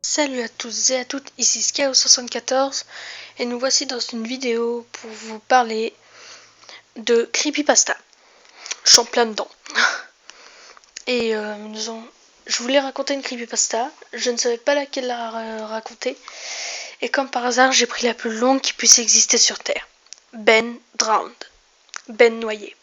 Salut à tous et à toutes, ici Skao74 et nous voici dans une vidéo pour vous parler de creepypasta. Je suis en plein dedans. Et je voulais raconter une creepypasta, je ne savais pas laquelle la raconter. Et comme par hasard, j'ai pris la plus longue qui puisse exister sur Terre. Ben Drowned. Ben noyé.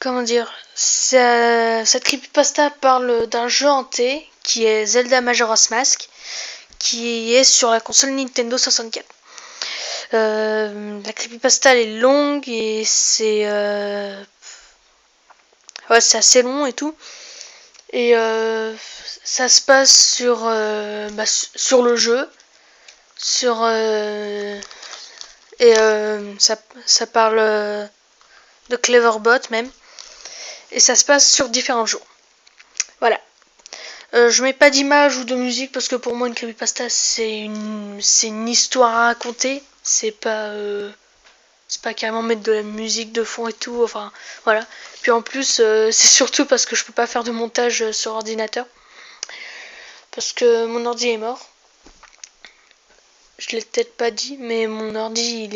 Comment dire, cette creepypasta parle d'un jeu hanté qui est Zelda Majora's Mask, qui est sur la console Nintendo 64. La creepypasta elle est longue et c'est assez long et tout. Et ça se passe sur le jeu, ça parle de Cleverbot même. Et ça se passe sur différents jours. Voilà. Je mets pas d'image ou de musique parce que pour moi une creepypasta c'est une histoire à raconter. C'est pas carrément mettre de la musique de fond et tout. Enfin voilà. Puis en plus c'est surtout parce que je peux pas faire de montage sur ordinateur. Parce que mon ordi est mort. Je l'ai peut-être pas dit, mais mon ordi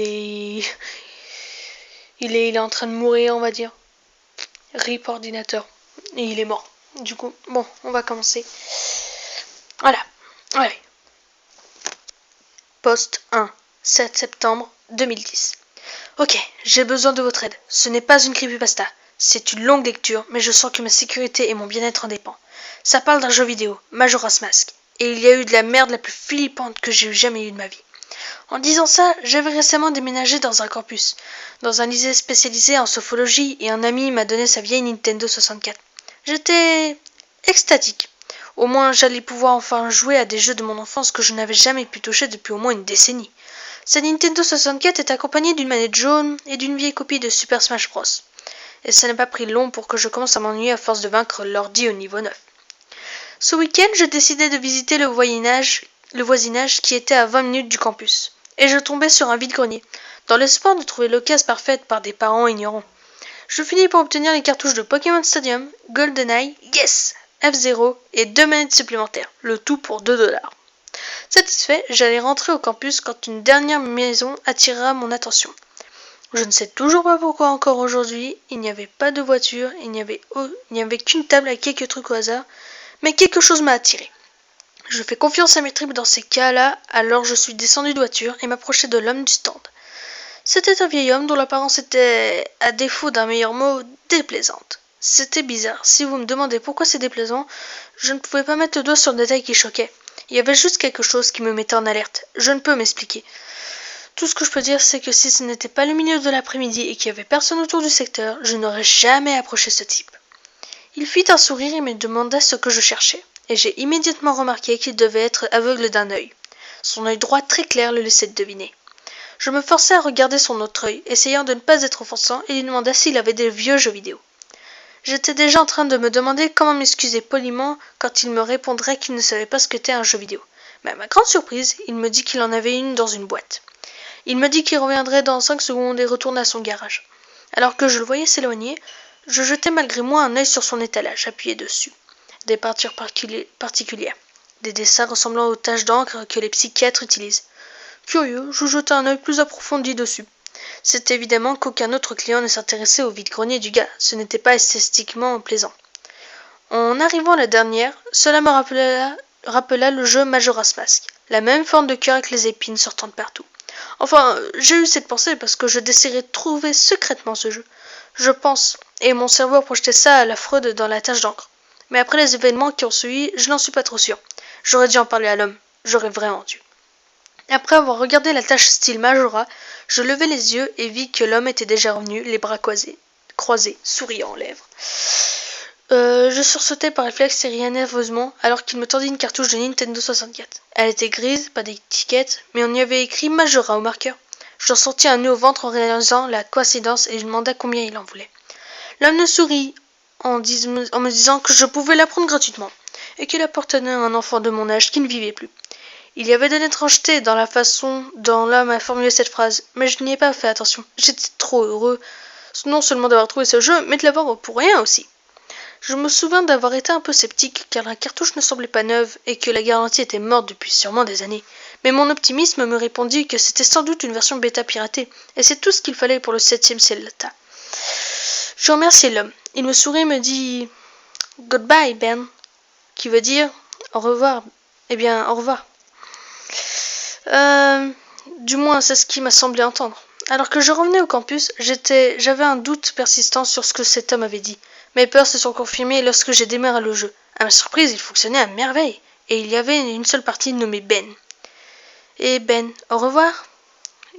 il est en train de mourir, on va dire. RIP ordinateur. Et il est mort. Du coup, bon, on va commencer. Voilà. Allez. Post 1, 7 septembre 2010. Ok, j'ai besoin de votre aide. Ce n'est pas une creepypasta. C'est une longue lecture, mais je sens que ma sécurité et mon bien-être en dépendent. Ça parle d'un jeu vidéo, Majora's Mask. Et il y a eu de la merde la plus flippante que j'ai jamais eue de ma vie. En disant ça, j'avais récemment déménagé dans un campus, dans un lycée spécialisé en sophrologie, et un ami m'a donné sa vieille Nintendo 64. J'étais extatique. Au moins, j'allais pouvoir enfin jouer à des jeux de mon enfance que je n'avais jamais pu toucher depuis au moins une décennie. Sa Nintendo 64 est accompagnée d'une manette jaune et d'une vieille copie de Super Smash Bros. Et ça n'a pas pris long pour que je commence à m'ennuyer à force de vaincre l'ordi au niveau 9. Ce week-end, j'ai décidé de visiter le voisinage qui était à 20 minutes du campus. Et je tombais sur un vide-grenier, dans l'espoir de trouver l'occasion parfaite par des parents ignorants. Je finis par obtenir les cartouches de Pokémon Stadium, GoldenEye, yes, F0 et 2 manettes supplémentaires, le tout pour 2$. Satisfait, j'allais rentrer au campus quand une dernière maison attira mon attention. Je ne sais toujours pas pourquoi encore aujourd'hui, il n'y avait pas de voiture, il n'y avait qu'une table avec quelques trucs au hasard, mais quelque chose m'a attiré. Je fais confiance à mes tripes dans ces cas-là, alors je suis descendu de voiture et m'approchai de l'homme du stand. C'était un vieil homme dont l'apparence était, à défaut d'un meilleur mot, déplaisante. C'était bizarre. Si vous me demandez pourquoi c'est déplaisant, je ne pouvais pas mettre le doigt sur le détail qui choquait. Il y avait juste quelque chose qui me mettait en alerte. Je ne peux m'expliquer. Tout ce que je peux dire, c'est que si ce n'était pas le milieu de l'après-midi et qu'il n'y avait personne autour du secteur, je n'aurais jamais approché ce type. Il fit un sourire et me demanda ce que je cherchais, et j'ai immédiatement remarqué qu'il devait être aveugle d'un œil. Son œil droit très clair le laissait deviner. Je me forçai à regarder son autre œil, essayant de ne pas être offensant, et lui demanda s'il avait des vieux jeux vidéo. J'étais déjà en train de me demander comment m'excuser poliment quand il me répondrait qu'il ne savait pas ce qu'était un jeu vidéo. Mais à ma grande surprise, il me dit qu'il en avait une dans une boîte. Il me dit qu'il reviendrait dans 5 secondes et retourne à son garage. Alors que je le voyais s'éloigner, je jetai malgré moi un œil sur son étalage, appuyé dessus. Des peintures particulières. Des dessins ressemblant aux taches d'encre que les psychiatres utilisent. Curieux, je jetai un œil plus approfondi dessus. C'était évidemment qu'aucun autre client ne s'intéressait au vide-grenier du gars, ce n'était pas esthétiquement plaisant. En arrivant à la dernière, cela me rappela le jeu Majora's Mask, la même forme de cœur avec les épines sortant de partout. Enfin, j'ai eu cette pensée parce que je désirais trouver secrètement ce jeu. Je pense, et mon cerveau a projeté ça à la fraude dans la tache d'encre. Mais après les événements qui ont suivi, je n'en suis pas trop sûr. J'aurais dû en parler à l'homme, j'aurais vraiment dû. Après avoir regardé la tache style Majora, je levai les yeux et vis que l'homme était déjà revenu, les bras croisés, souriant aux lèvres. Je sursautai par réflexe et riais nerveusement alors qu'il me tendit une cartouche de Nintendo 64. Elle était grise, pas d'étiquette, mais on y avait écrit Majora au marqueur. Je sentis un nœud au ventre en réalisant la coïncidence et je demanda combien il en voulait. L'homme me sourit en me disant que je pouvais la prendre gratuitement et qu'il appartenait à un enfant de mon âge qui ne vivait plus. Il y avait de l'étrangeté dans la façon dont l'homme a formulé cette phrase, mais je n'y ai pas fait attention. J'étais trop heureux, non seulement d'avoir trouvé ce jeu, mais de l'avoir pour rien aussi. Je me souviens d'avoir été un peu sceptique car la cartouche ne semblait pas neuve et que la garantie était morte depuis sûrement des années. Mais mon optimisme me répondit que c'était sans doute une version bêta piratée et c'est tout ce qu'il fallait pour le 7e Celta. Je remerciai l'homme. Il me sourit et me dit « Goodbye, Ben », qui veut dire « au revoir ». Eh bien, au revoir. Du moins, c'est ce qui m'a semblé entendre. Alors que je revenais au campus, j'avais un doute persistant sur ce que cet homme avait dit. Mes peurs se sont confirmées lorsque j'ai démarré le jeu. À ma surprise, il fonctionnait à merveille, et il y avait une seule partie nommée Ben. Et Ben, au revoir?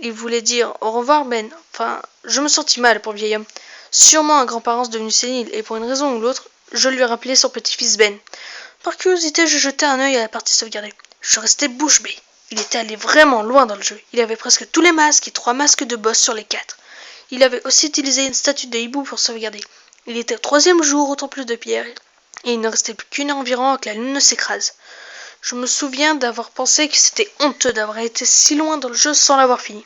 Il voulait dire au revoir Ben. Enfin, je me sentis mal pour le vieil homme. Sûrement un grand-parent devenu sénile, et pour une raison ou l'autre, je lui rappelais son petit-fils Ben. Par curiosité, je jetai un œil à la partie sauvegardée. Je restais bouche bée. Il était allé vraiment loin dans le jeu. Il avait presque tous les masques et 3 masques de boss sur les 4. Il avait aussi utilisé une statue de hibou pour sauvegarder. Il était au 3e jour au temple de pierre, et il ne restait plus qu'une heure environ avant que la lune ne s'écrase. Je me souviens d'avoir pensé que c'était honteux d'avoir été si loin dans le jeu sans l'avoir fini.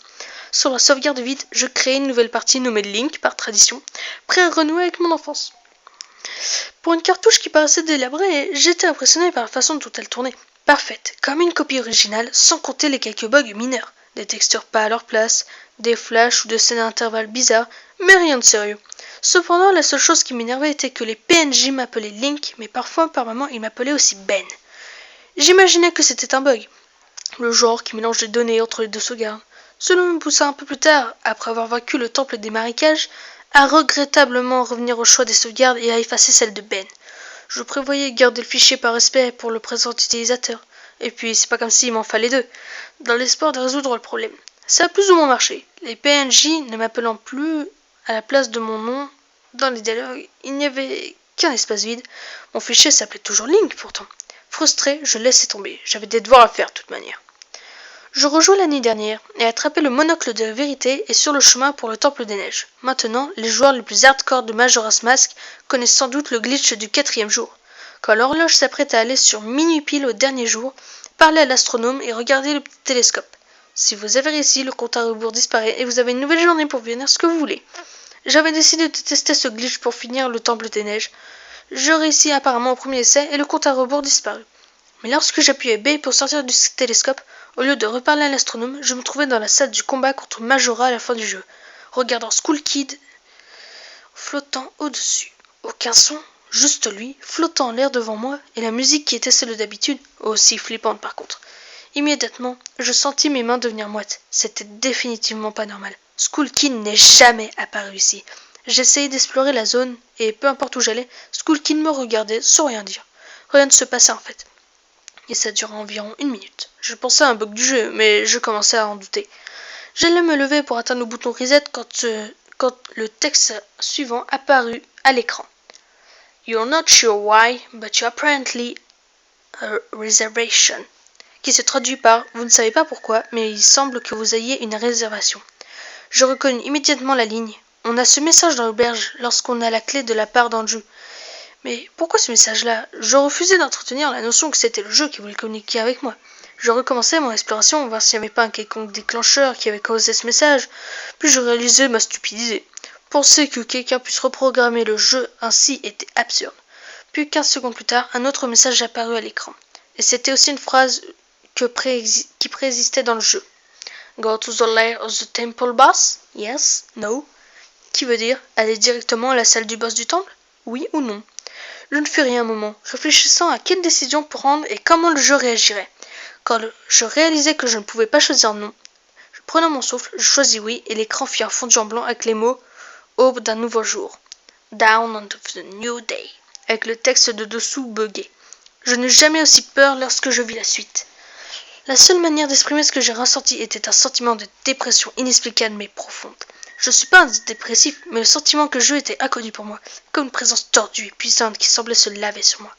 Sur la sauvegarde vide, je créai une nouvelle partie nommée Link, par tradition, prêt à renouer avec mon enfance. Pour une cartouche qui paraissait délabrée, j'étais impressionné par la façon dont elle tournait. Parfaite, comme une copie originale, sans compter les quelques bugs mineurs. Des textures pas à leur place, des flashs ou des scènes à intervalles bizarres, mais rien de sérieux. Cependant, la seule chose qui m'énervait était que les PNJ m'appelaient Link, mais parfois, par moments, ils m'appelaient aussi Ben. J'imaginais que c'était un bug, le genre qui mélange les données entre les deux sauvegardes. Cela me poussa un peu plus tard, après avoir vaincu le temple des marécages, à regrettablement revenir au choix des sauvegardes et à effacer celle de Ben. Je prévoyais garder le fichier par respect pour le présent utilisateur. Et puis, c'est pas comme s'il m'en fallait deux, dans l'espoir de résoudre le problème. Ça a plus ou moins marché. Les PNJ ne m'appelant plus à la place de mon nom dans les dialogues, il n'y avait qu'un espace vide. Mon fichier s'appelait toujours Link pourtant. Frustré, je laissais tomber. J'avais des devoirs à faire de toute manière. Je rejouai l'année dernière et attrapai le monocle de la vérité et sur le chemin pour le temple des neiges. Maintenant, les joueurs les plus hardcore de Majora's Mask connaissent sans doute le glitch du 4e jour. Quand l'horloge s'apprête à aller sur minuit pile au dernier jour, parlez à l'astronome et regardez le petit télescope. Si vous avez réussi, le compte à rebours disparaît et vous avez une nouvelle journée pour venir ce que vous voulez. J'avais décidé de tester ce glitch pour finir le temple des neiges. Je réussis apparemment au premier essai et le compte à rebours disparut. Mais lorsque j'appuyais B pour sortir du télescope, au lieu de reparler à l'astronome, je me trouvais dans la salle du combat contre Majora à la fin du jeu, regardant Skull Kid flottant au-dessus. Aucun son, juste lui, flottant en l'air devant moi, et la musique qui était celle d'habitude, aussi flippante par contre. Immédiatement, je sentis mes mains devenir moites. C'était définitivement pas normal. Skull Kid n'est jamais apparu ici. J'essayais d'explorer la zone, et peu importe où j'allais, Skull Kid me regardait sans rien dire. Rien ne se passait en fait. Et ça dura environ 1 minute. Je pensais à un bug du jeu, mais je commençais à en douter. J'allais me lever pour atteindre le bouton reset quand le texte suivant apparut à l'écran. You're not sure why, but you apparently a reservation. Qui se traduit par vous ne savez pas pourquoi, mais il semble que vous ayez une réservation. Je reconnus immédiatement la ligne. On a ce message dans l'auberge lorsqu'on a la clé de la part dans le jeu. Mais pourquoi ce message-là? Je refusais d'entretenir la notion que c'était le jeu qui voulait communiquer avec moi. Je recommençais mon exploration, voir s'il n'y avait pas un quelconque déclencheur qui avait causé ce message, puis je réalisais ma stupidité. Penser que quelqu'un puisse reprogrammer le jeu ainsi était absurde. Puis 15 secondes plus tard, un autre message apparut à l'écran. Et c'était aussi une phrase qui préexistait dans le jeu. Go to the lair of the temple boss? Yes? No? Qui veut dire aller directement à la salle du boss du temple? Oui ou non? Je ne fis rien un moment, réfléchissant à quelle décision prendre et comment le jeu réagirait. Quand je réalisais que je ne pouvais pas choisir non, prenant mon souffle, je choisis oui et l'écran fit un fondu en blanc avec les mots « Aube d'un nouveau jour »,« Down on the new day », avec le texte de dessous buggé. Je n'eus jamais aussi peur lorsque je vis la suite. La seule manière d'exprimer ce que j'ai ressenti était un sentiment de dépression inexplicable mais profonde. Je ne suis pas un dépressif, mais le sentiment que le jeu était inconnu pour moi, comme une présence tordue et puissante qui semblait se laver sur moi.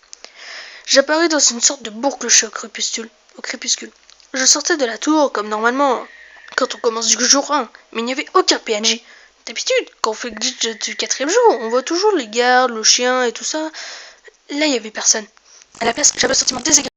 J'apparus dans une sorte de boucle au crépuscule. Je sortais de la tour, comme normalement, quand on commence du jour 1, mais il n'y avait aucun PNJ. D'habitude, quand on fait le glitch du 4e jour, on voit toujours les gardes, le chien et tout ça. Là, il n'y avait personne. À la place, j'avais un sentiment désagréable